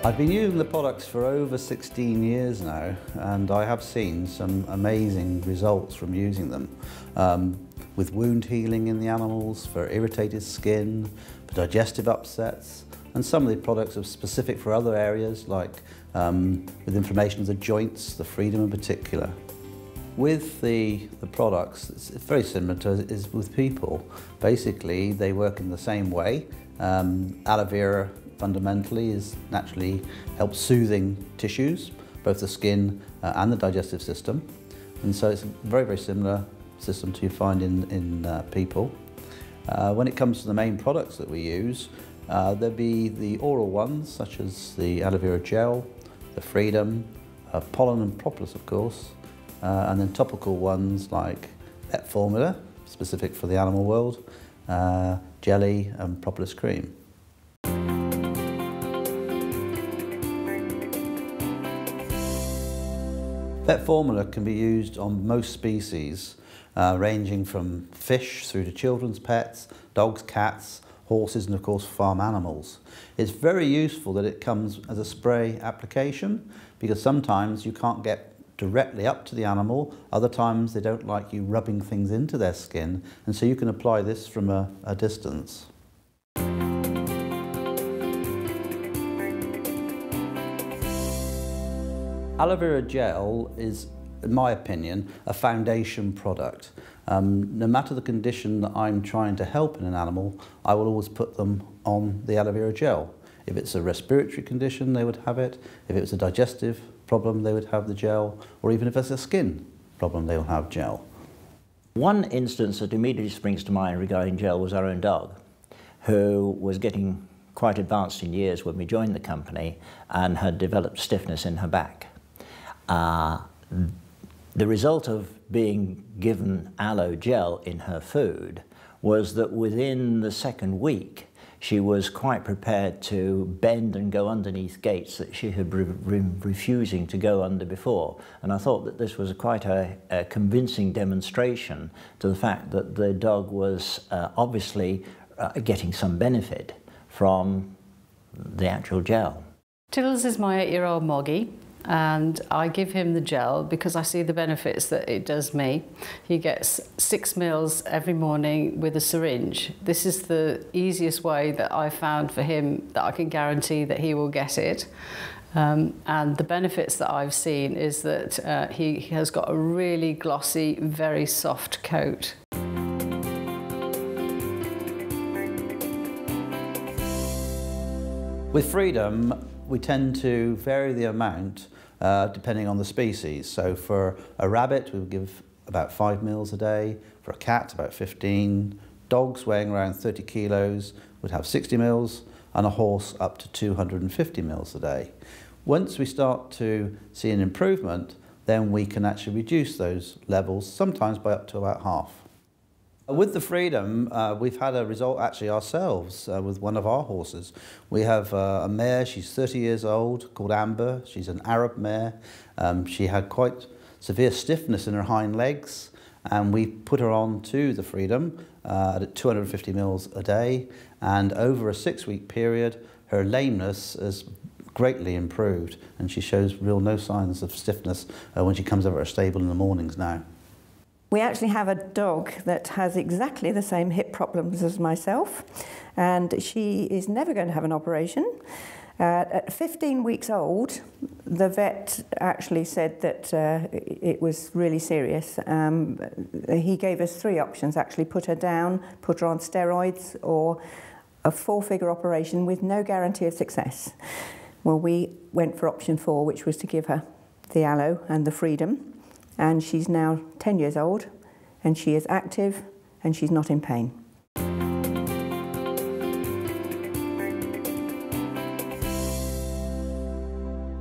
I've been using the products for over 16 years now, and I have seen some amazing results from using them. With wound healing in the animals, for irritated skin, for digestive upsets, and some of the products are specific for other areas, like with inflammation of the joints, the freedom in particular. With the products, it's very similar to it is with people. Basically, they work in the same way. Aloe vera fundamentally naturally helps soothing tissues, both the skin and the digestive system. And so it's a very, very similar system to you find in people. When it comes to the main products that we use, there'll be the oral ones, such as the aloe vera gel, the Freedom, pollen and propolis, of course, and then topical ones like Vet Formula, specific for the animal world, jelly and propolis cream. Vet Formula can be used on most species, ranging from fish through to children's pets, dogs, cats, horses and of course farm animals. It's very useful that it comes as a spray application, because sometimes you can't get directly up to the animal, other times they don't like you rubbing things into their skin, and so you can apply this from a distance. Aloe vera gel is, in my opinion, a foundation product. No matter the condition that I'm trying to help in an animal, I will always put them on the aloe vera gel. If it's a respiratory condition, they would have it. If it's a digestive problem, they would have the gel. Or even if it's a skin problem, they will have gel. One instance that immediately springs to mind regarding gel was our own dog, who was getting quite advanced in years when we joined the company and had developed stiffness in her back. The result of being given aloe gel in her food was that within the second week she was quite prepared to bend and go underneath gates that she had been refusing to go under before. And I thought that this was quite a convincing demonstration to the fact that the dog was obviously getting some benefit from the actual gel. Tiddles is my 8-year-old Moggy, and I give him the gel because I see the benefits that it does me. He gets 6 meals every morning with a syringe. This is the easiest way that I found for him that I can guarantee that he will get it. And the benefits that I've seen is that he has got a really glossy, very soft coat. With Freedom, we tend to vary the amount depending on the species. So for a rabbit, we would give about 5 meals a day. For a cat, about 15. Dogs weighing around 30 kilos would have 60 meals, and a horse up to 250 meals a day. Once we start to see an improvement, then we can actually reduce those levels, sometimes by up to about half. With the Freedom, we've had a result actually ourselves with one of our horses. We have a mare, she's 30 years old, called Amber. She's an Arab mare. She had quite severe stiffness in her hind legs, and we put her on to the Freedom at 250 mils a day, and over a 6-week period, her lameness has greatly improved, and she shows no signs of stiffness when she comes over her stable in the mornings now. We actually have a dog that has exactly the same hip problems as myself, and she is never going to have an operation. At 15 weeks old, the vet actually said that it was really serious. He gave us 3 options, actually: put her down, put her on steroids, or a 4-figure operation with no guarantee of success. Well, we went for option 4, which was to give her the aloe and the Freedom. And she's now 10 years old, and she is active, and she's not in pain.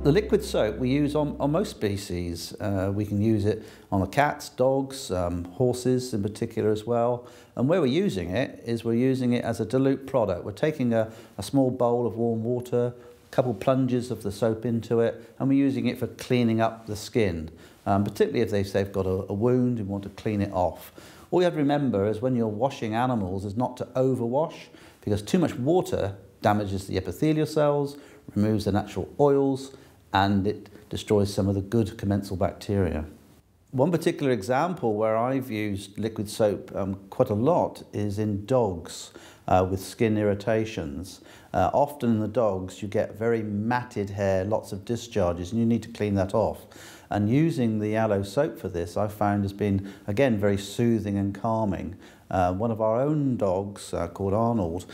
The liquid soap we use on most species. We can use it on the cats, dogs, horses in particular as well. And where we're using it is we're using it as a dilute product. We're taking a small bowl of warm water, a couple plunges of the soap into it, and we're using it for cleaning up the skin. Particularly if they've got a wound and want to clean it off. All you have to remember is when you're washing animals is not to overwash, because too much water damages the epithelial cells, removes the natural oils, and it destroys some of the good commensal bacteria. One particular example where I've used liquid soap quite a lot is in dogs with skin irritations. Often in the dogs you get very matted hair, lots of discharges, and you need to clean that off. And using the aloe soap for this I found has been, again, very soothing and calming. One of our own dogs, called Arnold,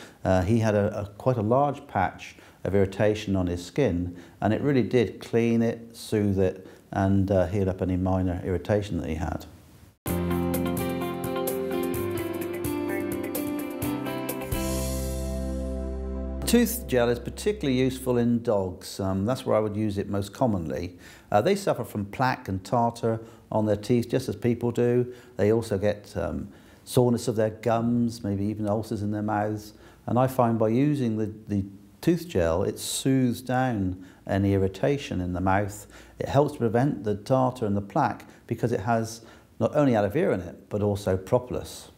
he had quite a large patch of irritation on his skin, and it really did clean it, soothe it, and heal up any minor irritation that he had. Tooth gel is particularly useful in dogs. That's where I would use it most commonly. They suffer from plaque and tartar on their teeth just as people do. They also get soreness of their gums, maybe even ulcers in their mouths. And I find by using the tooth gel, it soothes down any irritation in the mouth. It helps prevent the tartar and the plaque because it has not only aloe vera in it, but also propolis.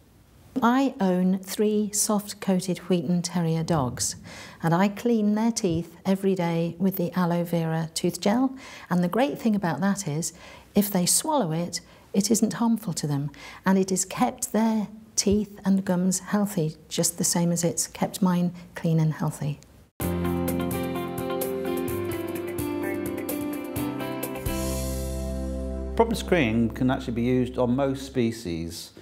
I own 3 soft-coated Wheaton Terrier dogs, and I clean their teeth every day with the aloe vera tooth gel. And the great thing about that is, if they swallow it, it isn't harmful to them, and it has kept their teeth and gums healthy, just the same as it's kept mine clean and healthy. Propolis cream can actually be used on most species.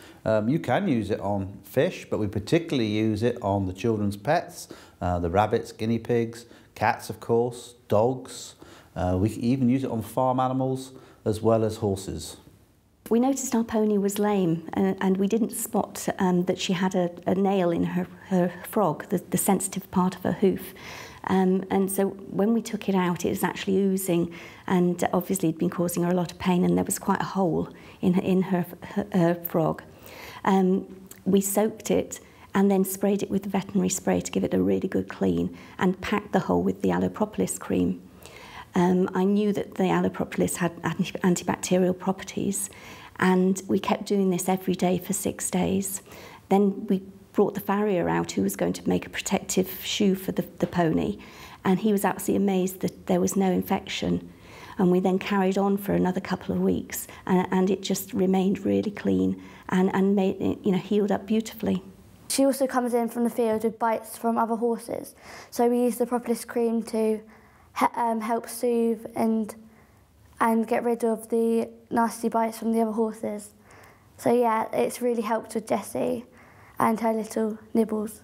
You can use it on fish, but we particularly use it on the children's pets, the rabbits, guinea pigs, cats of course, dogs. We can even use it on farm animals as well as horses. We noticed our pony was lame, and we didn't spot that she had a nail in her frog, the sensitive part of her hoof. And so when we took it out, it was actually oozing, and obviously it'd been causing her a lot of pain, and there was quite a hole in her frog. We soaked it and then sprayed it with the veterinary spray to give it a really good clean, and packed the hole with the aloe propolis cream. I knew that the aloe propolis had antibacterial properties, and we kept doing this every day for 6 days. Then we brought the farrier out, who was going to make a protective shoe for the pony, and he was absolutely amazed that there was no infection. And we then carried on for another couple of weeks, and it just remained really clean and made it, healed up beautifully. She also comes in from the field with bites from other horses, so we use the propolis cream to help soothe and get rid of the nasty bites from the other horses. So yeah, it's really helped with Jessie and her little nibbles.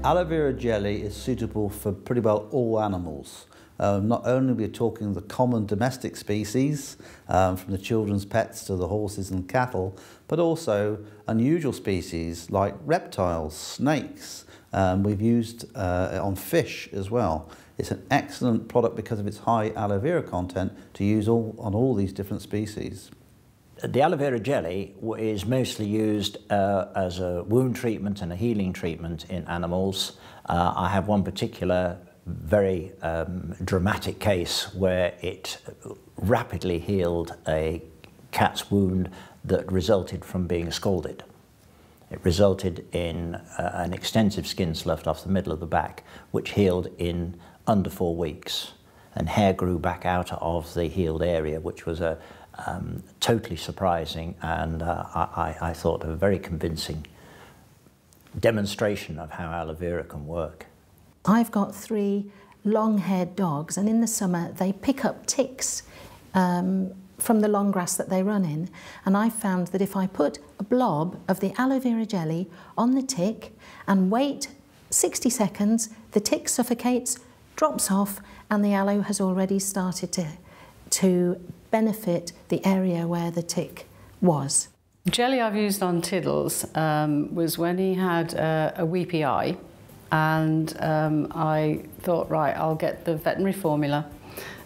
Aloe vera jelly is suitable for pretty well all animals. Not only we're talking the common domestic species, from the children's pets to the horses and cattle, but also unusual species like reptiles, snakes. We've used it on fish as well. It's an excellent product because of its high aloe vera content to use on all these different species. The aloe vera jelly is mostly used as a wound treatment and a healing treatment in animals. I have one particular very dramatic case where it rapidly healed a cat's wound that resulted from being scalded. It resulted in an extensive skin sloughed off the middle of the back, which healed in under 4 weeks, and hair grew back out of the healed area, which was a totally surprising and I thought a very convincing demonstration of how aloe vera can work. I've got 3 long-haired dogs, and in the summer they pick up ticks from the long grass that they run in, and I found that if I put a blob of the aloe vera jelly on the tick and wait 60 seconds, the tick suffocates, drops off, and the aloe has already started to benefit the area where the tick was. Jelly I've used on Tiddles was when he had a weepy eye, and I thought, right, I'll get the veterinary formula,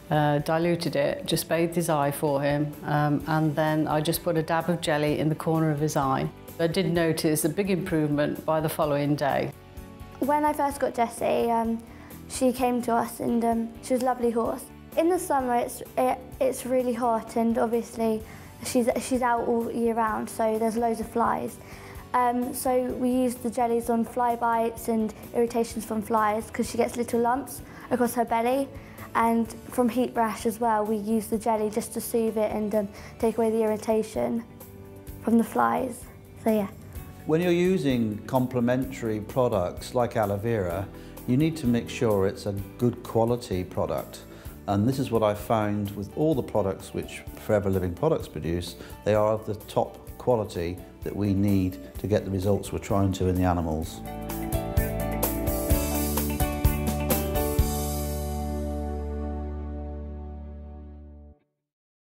diluted it, just bathed his eye for him, and then I just put a dab of jelly in the corner of his eye. I did notice a big improvement by the following day. When I first got Jessie, she came to us, and she was a lovely horse. In the summer it's really hot, and obviously she's out all year round, so there's loads of flies. So we use the jellies on fly bites and irritations from flies because she gets little lumps across her belly. And from heat rash as well, we use the jelly just to soothe it and take away the irritation from the flies. So yeah. When you're using complementary products like aloe vera, you need to make sure it's a good quality product. And this is what I found with all the products which Forever Living Products produce. They are of the top quality that we need to get the results we're trying to in the animals.